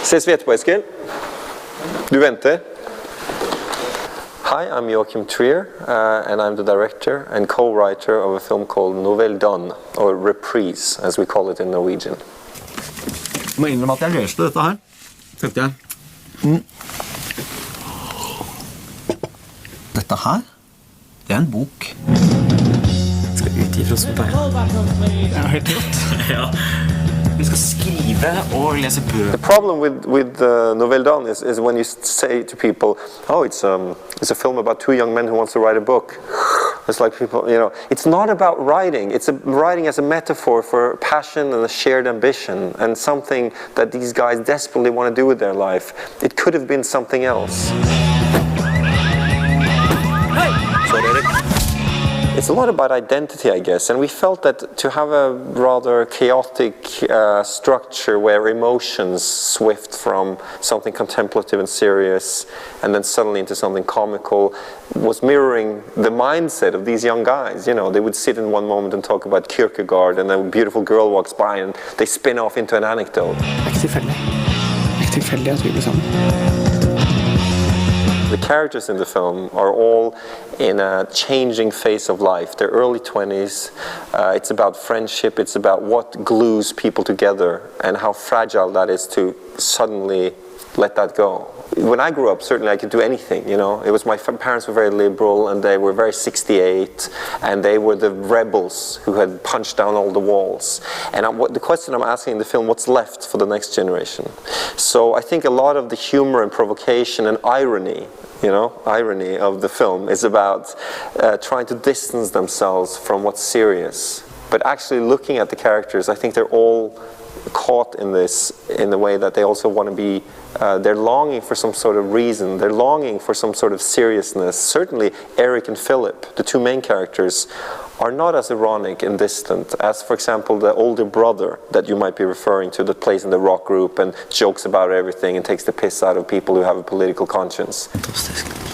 Ses vi etterpå, Eskil? Du venter? Hi, I'm Joachim Trier, and I'm the director and co-writer of a film called Nouvelle Donne, or Reprise, as we call it in Norwegian. Jeg må innrømme at jeg leste dette her, tenkte jeg. Dette her, det en bok. Skal vi utgi fra oss på det? Det helt rått. Ja. Vi skal skrive og lese bøker. The problem with Nouvelle Donne is when you say to people, oh, it's a film about two young men who wants to write a book. It's like people, you know, it's not about writing. It's writing as a metaphor for passion and a shared ambition and something that these guys desperately want to do with their life. It could have been something else. It's a lot about identity, I guess, and we felt that to have a rather chaotic structure where emotions swift from something contemplative and serious and then suddenly into something comical was mirroring the mindset of these young guys. You know, they would sit in one moment and talk about Kierkegaard, and then a beautiful girl walks by and they spin off into an anecdote. The characters in the film are all in a changing phase of life. They're early 20s. It's about friendship. It's about what glues people together and how fragile that is to suddenly let that go. When I grew up, certainly I could do anything, you know. It was my parents were very liberal and they were very 68 and they were the rebels who had punched down all the walls. And the question I'm asking in the film, what's left for the next generation? So I think a lot of the humor and provocation and irony, you know, irony of the film is about trying to distance themselves from what's serious. But actually looking at the characters, I think they're all caught in this in the way that they also want to be, they're longing for some sort of reason, they're longing for some sort of seriousness. Certainly Eric and Philip, the two main characters, are not as ironic and distant as, for example, the older brother that you might be referring to that plays in the rock group and jokes about everything and takes the piss out of people who have a political conscience. Fantastisk.